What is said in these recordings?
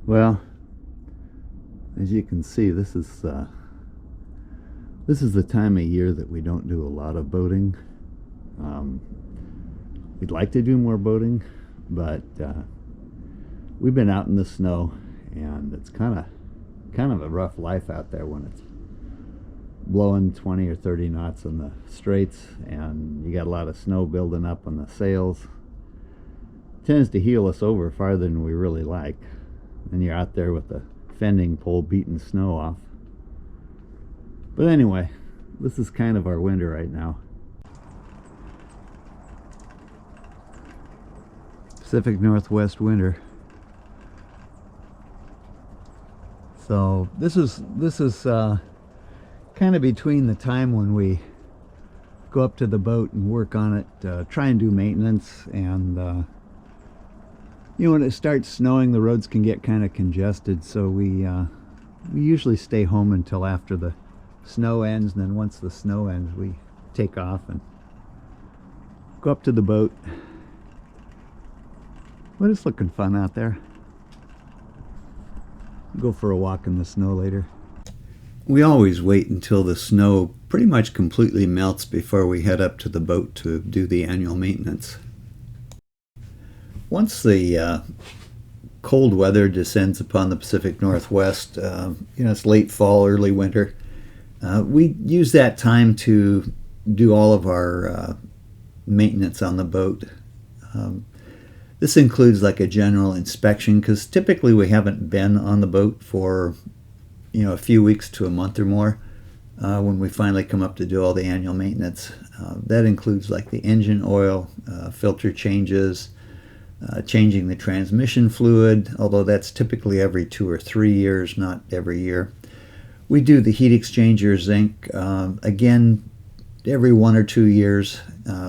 Well, as you can see, this is the time of year that we don't do a lot of boating. We'd like to do more boating, but we've been out in the snow, and it's kind of a rough life out there when it's blowing 20 or 30 knots on the straits, and you got a lot of snow building up on the sails. It tends to heel us over farther than we really like, and you're out there with the fending pole beating snow off. But anyway, this is kind of our winter right now. Pacific Northwest winter. So this is kind of between the time when we go up to the boat and work on it, try and do maintenance, and you know, when it starts snowing, the roads can get kind of congested, so we usually stay home until after the snow ends, and then once the snow ends, we take off and go up to the boat. But it's looking fun out there. Go for a walk in the snow later. We always wait until the snow pretty much completely melts before we head up to the boat to do the annual maintenance. Once the cold weather descends upon the Pacific Northwest, you know, it's late fall, early winter, we use that time to do all of our maintenance on the boat. This includes like a general inspection, because typically we haven't been on the boat for, you know, a few weeks to a month or more when we finally come up to do all the annual maintenance. That includes like the engine oil, filter changes, changing the transmission fluid, although that's typically every 2 or 3 years, not every year. We do the heat exchanger zinc, again, every 1 or 2 years.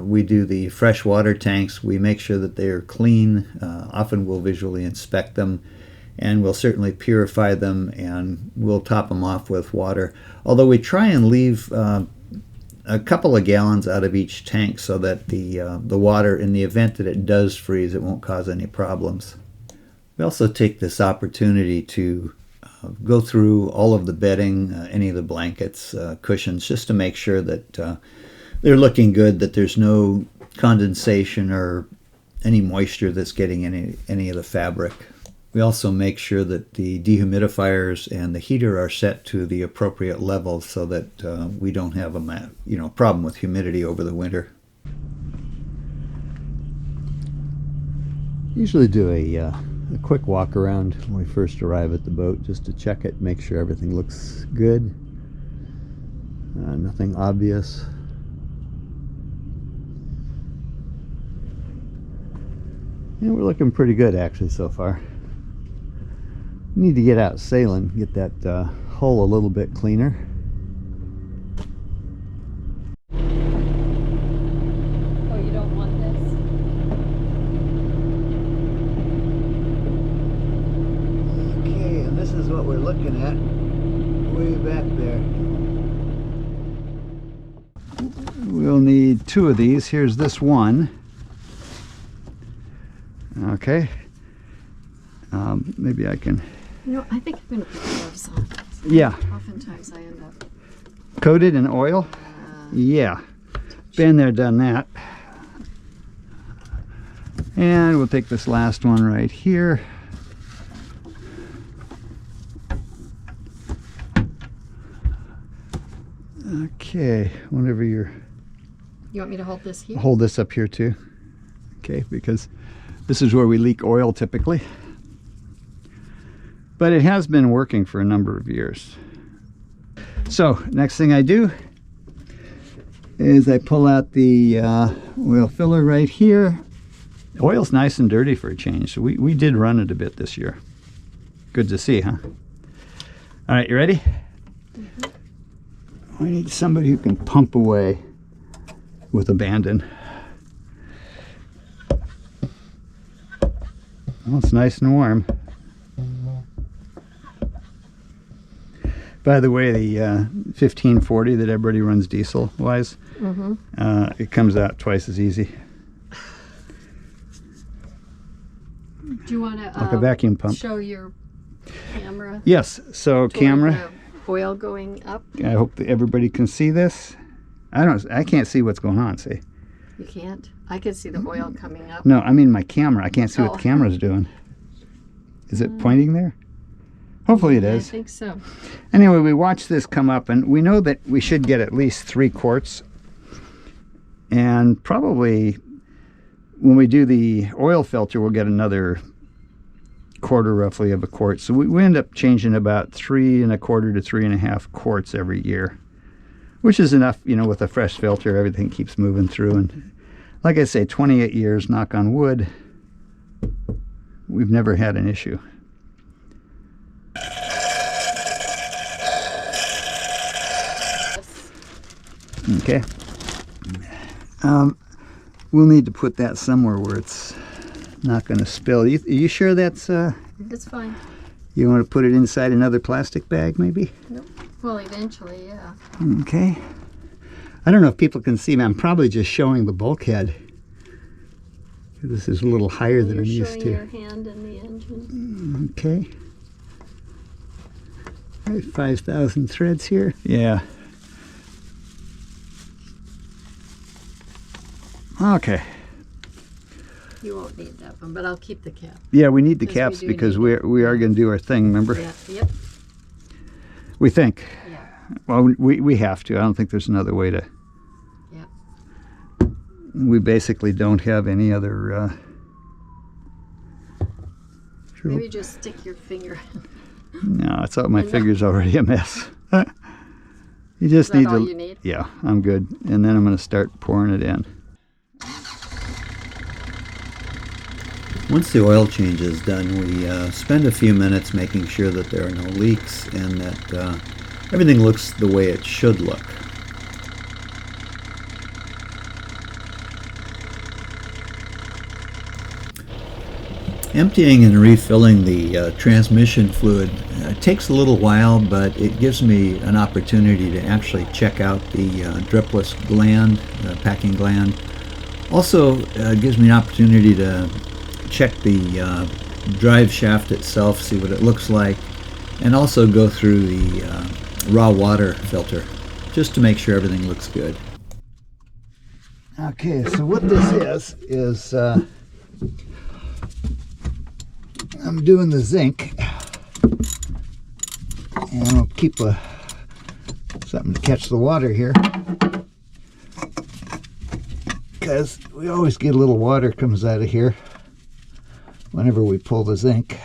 We do the fresh water tanks. We make sure that they are clean. Often we'll visually inspect them, and we'll certainly purify them, and we'll top them off with water. Although we try and leave a couple of gallons out of each tank so that the water, in the event that it does freeze, it won't cause any problems. We also take this opportunity to go through all of the bedding, any of the blankets, cushions, just to make sure that they're looking good, that there's no condensation or any moisture that's getting any of the fabric. We also make sure that the dehumidifiers and the heater are set to the appropriate level so that we don't have a problem with humidity over the winter. Usually do a quick walk around when we first arrive at the boat, just to check it, make sure everything looks good, nothing obvious. And we're looking pretty good actually so far. Need to get out sailing, get that hull a little bit cleaner. Oh, you don't want this? Okay, and this is what we're looking at way back there. We'll need 2 of these. Here's this one. Okay. Maybe I can... You know, I think I'm going to put gloves on. Yeah. Oftentimes I end up... Coated in oil? Yeah. Been there, done that. And we'll take this last one right here. Okay, whenever you're... You want me to hold this here? Hold this up here too. Okay, because this is where we leak oil typically. But it has been working for a number of years. So, next thing I do is I pull out the oil filler right here. The oil's nice and dirty for a change, so we did run it a bit this year. Good to see, huh? All right, you ready? Mm-hmm. We need somebody who can pump away with abandon. Well, it's nice and warm. By the way, the 1540 that everybody runs diesel-wise, it comes out twice as easy. Do you want to like a vacuum pump. show your camera. Yes, so toward camera. the oil going up. I hope that everybody can see this. I can't see what's going on, see? You can't? I can see the oil coming up. No, I mean my camera. I can't see what the camera's doing. Is it pointing there? Hopefully it is. I think so. Anyway, we watched this come up, and we know that we should get at least 3 quarts. And probably when we do the oil filter, we'll get another quarter roughly of a quart. So we end up changing about 3 1/4 to 3 1/2 quarts every year, which is enough, you know, with a fresh filter, everything keeps moving through. And like I say, 28 years, knock on wood, we've never had an issue. Okay. We'll need to put that somewhere where it's not going to spill. Are you sure that's... It's fine. You want to put it inside another plastic bag, maybe? Nope. Well, eventually, yeah. Okay. I don't know if people can see me. I'm probably just showing the bulkhead. This is a little higher than I'm used to. You're showing your hand in the engine. Okay. All right, 5,000 threads here. Yeah. Okay. You won't need that one, but I'll keep the cap. Yeah, we need the Because caps we do because need we are going to do our thing, remember? Yeah. Yep. We think. Yeah. Well, we have to. I don't think there's another way to. Yeah. We basically don't have any other... Maybe just stick your finger in. No, it's all, my finger's already a mess. You just Is that need all to... you need? Yeah, I'm good. And then I'm going to start pouring it in. Once the oil change is done, we spend a few minutes making sure that there are no leaks and that everything looks the way it should look. Emptying and refilling the transmission fluid takes a little while, but it gives me an opportunity to actually check out the dripless gland, packing gland. Also gives me an opportunity to check the drive shaft itself, see what it looks like, and also go through the raw water filter just to make sure everything looks good. Okay, so what this is I'm doing the zinc, and I'll keep something to catch the water here, because we always get a little water comes out of here whenever we pull the zinc.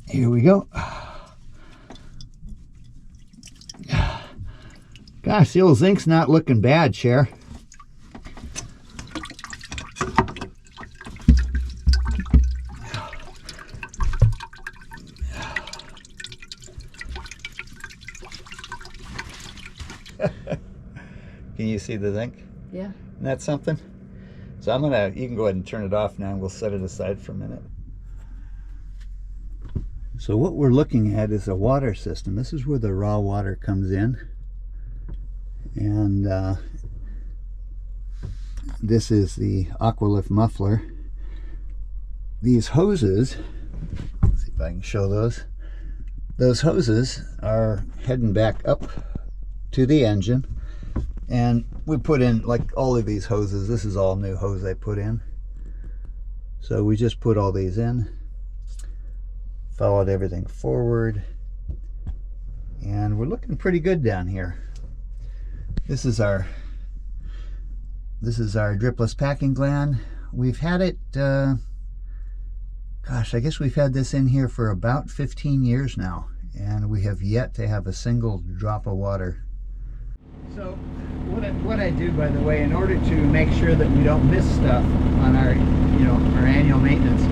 Here we go. Gosh, the old zinc's not looking bad, Cher. Can you see the zinc? Yeah. Isn't that something? So you can go ahead and turn it off now, and we'll set it aside for a minute. So what we're looking at is a water system. This is where the raw water comes in. And this is the Aqualift muffler. These hoses, let's see if I can show those. Those hoses are heading back up to the engine. And we put in, like all of these hoses, this is all new hose I put in. So we just put all these in, followed everything forward, and we're looking pretty good down here. This is our dripless packing gland. We've had it, gosh, I guess we've had this in here for about 15 years now, and we have yet to have a single drop of water. So what I do, by the way, in order to make sure that we don't miss stuff on our annual maintenance,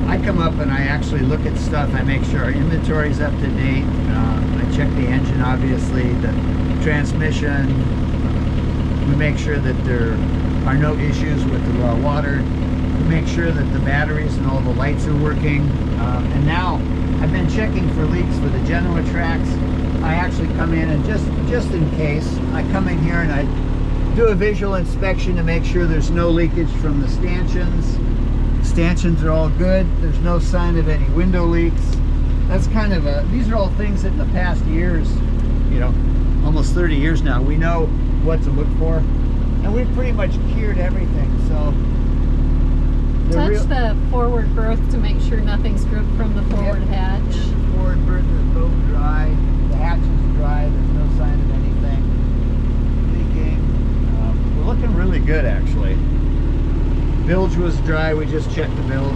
I come up and I actually look at stuff. I make sure our inventory is up to date. I check the engine, obviously, the transmission. We make sure that there are no issues with the raw water. We make sure that the batteries and all the lights are working. And now I've been checking for leaks for the Genoa tracks. I actually come in and just in case, I come in here and I do a visual inspection to make sure there's no leakage from the stanchions stanchions are all good. There's no sign of any window leaks. That's kind of these are all things that in the past years, you know, almost 30 years now, we know what to look for. And we've pretty much cured everything, so. Touch the forward berth to make sure nothing's dripped from the forward hatch. The forward berth is both dry. The hatch is dry. There's no sign of anything leaking. We're looking really good, actually. Bilge was dry. We just checked the bilge.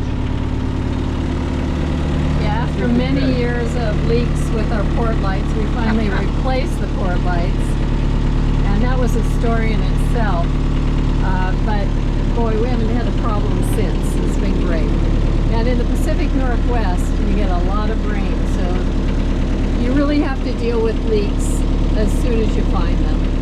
Yeah, after many years of leaks with our port lights, we finally replaced the port lights. And that was a story in itself. But boy, we haven't had a problem since. It's been great. And in the Pacific Northwest, we get a lot of rain, so you really have to deal with leaks as soon as you find them.